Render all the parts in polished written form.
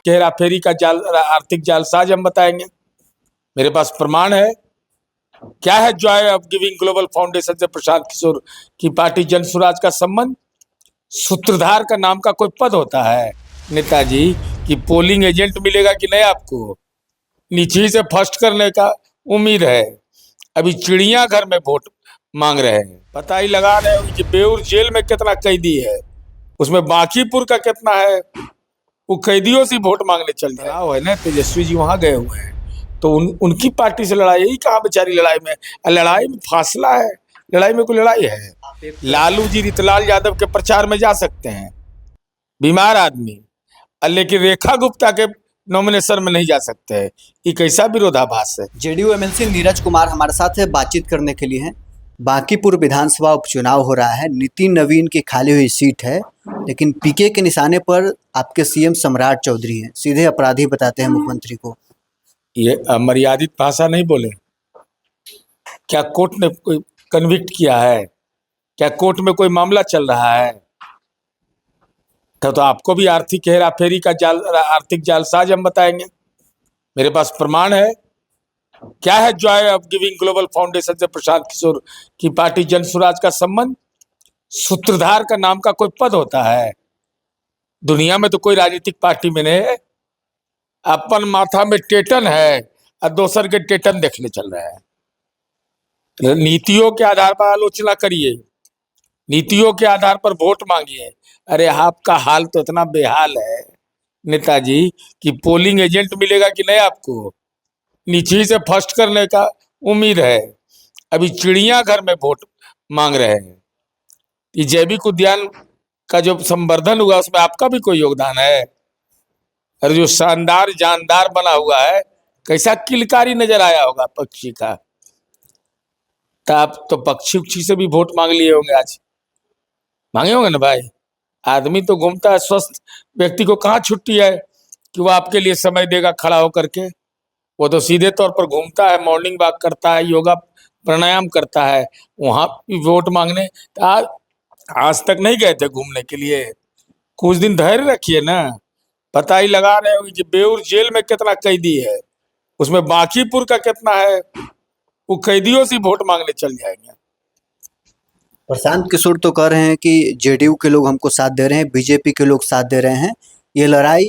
के हेराफेरी का जाल, आर्थिक जालसाज हम बताएंगे। मेरे पास प्रमाण है। क्या है Joy of giving global foundation से प्रशांत किशोर की पार्टी जन स्वराज का संबंध? सूत्रधार का नाम का कोई पद होता है नेताजी कि पोलिंग एजेंट मिलेगा कि नहीं आपको? नीचे से फर्स्ट करने का उम्मीद है। अभी चिड़ियाघर में वोट मांग रहे हैं। पता ही लगा रहे हो कि बेउर जेल में कितना कैदी है, उसमें बांकीपुर का कितना है। वो कैदियों से वोट मांगने चल रहा है ना। तेजस्वी जी वहां गए हुए हैं तो उनकी पार्टी से लड़ाई। यही कहा बेचारी लड़ाई में, लड़ाई में फासला है, लड़ाई में कोई लड़ाई है। लालू जी रितलाल यादव के प्रचार में जा सकते हैं, बीमार आदमी, लेकिन रेखा गुप्ता के नॉमिनेशन में नहीं जा सकते हैं। ये कैसा विरोधाभास है। जेडीयू एमएलसी नीरज कुमार हमारे साथ बातचीत करने के लिए हैं। बांकीपुर विधानसभा उपचुनाव हो रहा है, नितिन नवीन की खाली हुई सीट है, लेकिन पीके के निशाने पर आपके सीएम सम्राट चौधरी हैं। सीधे अपराधी बताते हैं मुख्यमंत्री को। ये अमर्यादित भाषा नहीं बोले। क्या कोर्ट ने कोई कन्विक्ट किया है? क्या कोर्ट में कोई मामला चल रहा है? तो आपको भी आर्थिक हेराफेरी का जाल, आर्थिक जालसाज हम बताएंगे। मेरे पास प्रमाण है। क्या है Joy of giving global foundation से प्रशांत किशोर की पार्टी जन स्वराज का संबंध? सूत्रधार का नाम का कोई पद होता है दुनिया में? तो कोई राजनीतिक पार्टी में नहीं है। अपन माथा में टेटन है और दोसर के टेटन देखने चल रहे हैं। नीतियों के आधार पर आलोचना करिए, नीतियों के आधार पर वोट मांगिए। अरे आपका हाल तो इतना बेहाल है नेताजी कि पोलिंग एजेंट मिलेगा कि नहीं आपको? नीचे से फर्स्ट करने का उम्मीद है। अभी चिड़ियाघर में वोट मांग रहे हैं। ये जैविक उद्यान का जो संवर्धन हुआ उसमें आपका भी कोई योगदान है? अरे जो शानदार जानदार बना हुआ है, कैसा किलकारी नजर आया होगा पक्षी का। तो आप तो पक्षी उक्षी से भी वोट मांग लिए होंगे, आज मांगे होंगे ना भाई। आदमी तो घूमता है, स्वस्थ व्यक्ति को कहाँ छुट्टी है कि वो आपके लिए समय देगा खड़ा होकर के। वो तो सीधे तौर पर घूमता है, मॉर्निंग वॉक करता है, योगा प्राणायाम करता है, वहां वोट मांगने। आज तक नहीं गए थे घूमने के लिए? कुछ दिन धैर्य रखिए ना। पता ही लगा रहे हो कि बेउर जेल में कितना कैदी है, उसमें बांकीपुर का कितना है। वो कैदियों से वोट मांगने चल जाएंगे। प्रशांत किशोर तो कह रहे हैं कि जेडीयू के लोग हमको साथ दे रहे हैं, बीजेपी के लोग साथ दे रहे हैं, ये लड़ाई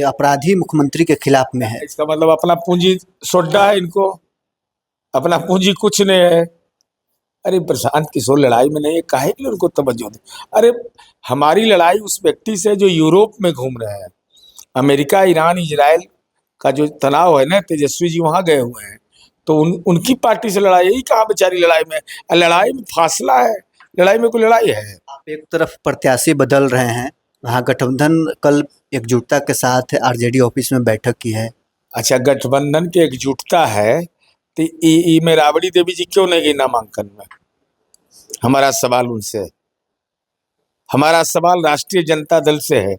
अपराधी मुख्यमंत्री के खिलाफ में है। इसका मतलब अपना पूंजी सोडा है इनको, अपना पूंजी कुछ नहीं है। अरे प्रशांत किशोर लड़ाई में नहीं है, काहे के लिए उनको तवज्जो दे? अरे हमारी लड़ाई उस व्यक्ति से जो यूरोप में घूम रहे हैं। अमेरिका, ईरान, इजराइल का जो तनाव है ना, तेजस्वी जी वहां गए हुए हैं तो उनकी पार्टी से लड़ाई। यही कहा बेचारी लड़ाई में, लड़ाई में फासला है, लड़ाई में कोई लड़ाई है। आप एक तरफ प्रत्याशी बदल रहे हैं, वहाँ गठबंधन कल एकजुटता के साथ आरजेडी ऑफिस में बैठक की है। अच्छा, गठबंधन की एकजुटता है तो में राबड़ी देवी जी क्यों नहीं गई नामांकन में? हमारा सवाल उनसे, हमारा सवाल राष्ट्रीय जनता दल से है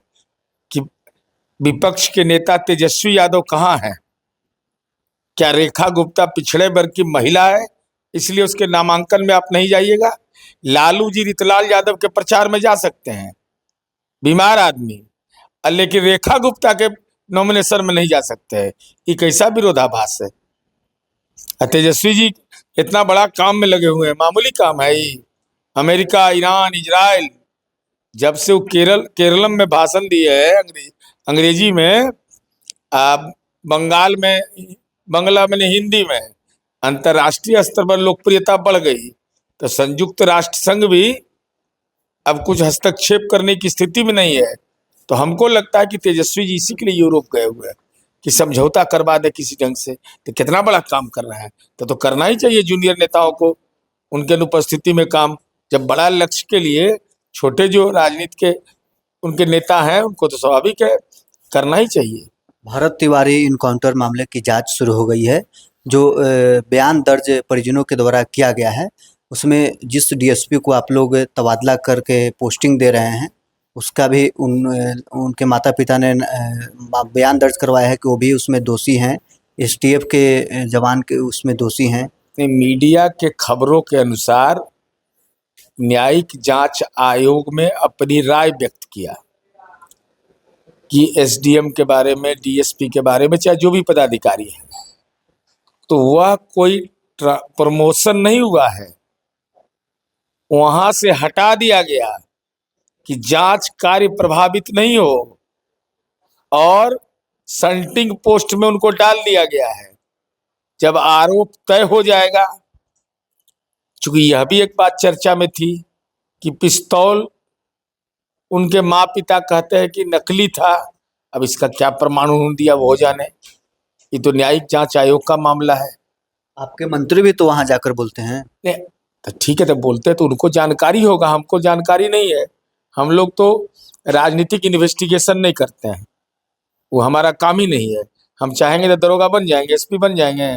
कि विपक्ष के नेता तेजस्वी यादव कहाँ हैं? क्या रेखा गुप्ता पिछड़े वर्ग की महिला है इसलिए उसके नामांकन में आप नहीं जाइएगा? लालू जी रितलाल यादव के प्रचार में जा सकते हैं, बीमार आदमी, लेकिन रेखा गुप्ता के नॉमिनेशन में नहीं जा सकते हैं। ये कैसा विरोधाभास है। तेजस्वी जी इतना बड़ा काम में लगे हुए हैं, मामूली काम है ये। अमेरिका, ईरान, इजराइल, जब से वो केरलम में भाषण दिए है अंग्रेजी में, बंगाल में, बंगला में, हिंदी में, अंतर्राष्ट्रीय स्तर पर लोकप्रियता बढ़ गई। तो संयुक्त राष्ट्र संघ भी अब कुछ हस्तक्षेप करने की स्थिति में नहीं है। तो हमको लगता है कि तेजस्वी जी इसी के लिए यूरोप गए हुए हैं कि समझौता करवा दे किसी ढंग से। तो कितना बड़ा काम कर रहे हैं, तो करना ही चाहिए जूनियर नेताओं को उनके अनुपस्थिति में काम। जब बड़ा लक्ष्य के लिए छोटे जो राजनीति के उनके नेता हैं उनको तो स्वाभाविक है करना ही चाहिए। भरत तिवारी इनकाउंटर मामले की जांच शुरू हो गई है। जो बयान दर्ज परिजनों के द्वारा किया गया है, उसमें जिस डीएसपी को आप लोग तबादला करके पोस्टिंग दे रहे हैं, उसका भी उनके माता पिता ने बयान दर्ज करवाया है कि वो भी उसमें दोषी हैं, एसटीएफ के जवान के उसमें दोषी हैं। मीडिया के खबरों के अनुसार न्यायिक जांच आयोग में अपनी राय व्यक्त किया कि एसडीएम के बारे में, डीएसपी के बारे में, चाहे जो भी पदाधिकारी है, तो वह कोई प्रमोशन नहीं हुआ है, वहां से हटा दिया गया कि जांच कार्य प्रभावित नहीं हो, और संटिंग पोस्ट में उनको डाल दिया गया है। जब आरोप तय हो जाएगा, चूंकि यह भी एक बात चर्चा में थी कि पिस्तौल उनके माँ पिता कहते हैं कि नकली था, अब इसका क्या प्रमाण उन्होंने दिया वो हो जाने, ये तो न्यायिक जांच आयोग का मामला है। आपके मंत्री भी तो वहां जाकर बोलते हैं। नहीं तो ठीक है, तो बोलते हैं तो उनको जानकारी होगा, हमको जानकारी नहीं है। हम लोग तो राजनीतिक इन्वेस्टिगेशन नहीं करते हैं, वो हमारा काम ही नहीं है। हम चाहेंगे तो दरोगा बन जाएंगे, एसपी बन जाएंगे,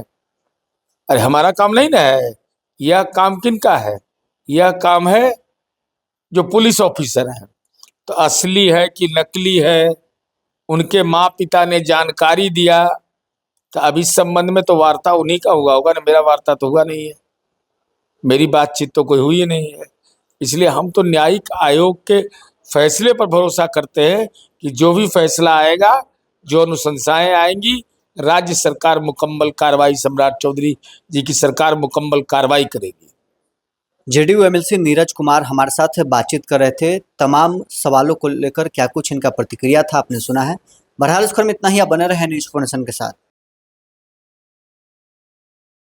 अरे हमारा काम नहीं ना है। यह काम किनका है? यह काम है जो पुलिस ऑफिसर है। तो असली है कि नकली है, उनके माँ पिता ने जानकारी दिया, तो अब इस संबंध में तो वार्ता उन्हीं का हुआ होगा ना, मेरा वार्ता तो हुआ नहीं है, मेरी बातचीत तो कोई हुई नहीं है। इसलिए हम तो न्यायिक आयोग के फैसले पर भरोसा करते हैं कि जो भी फैसला आएगा, जो अनुशंसाएं आएंगी, राज्य सरकार मुकम्मल कार्रवाई, सम्राट चौधरी जी की सरकार मुकम्मल कार्रवाई करेगी। जेडीयू एमएलसी नीरज कुमार हमारे साथ बातचीत कर रहे थे। तमाम सवालों को लेकर क्या कुछ इनका प्रतिक्रिया था आपने सुना है। बहरहाल इस खबर में इतना ही। आप बने रहे न्यूज़ 4 नेशन के साथ।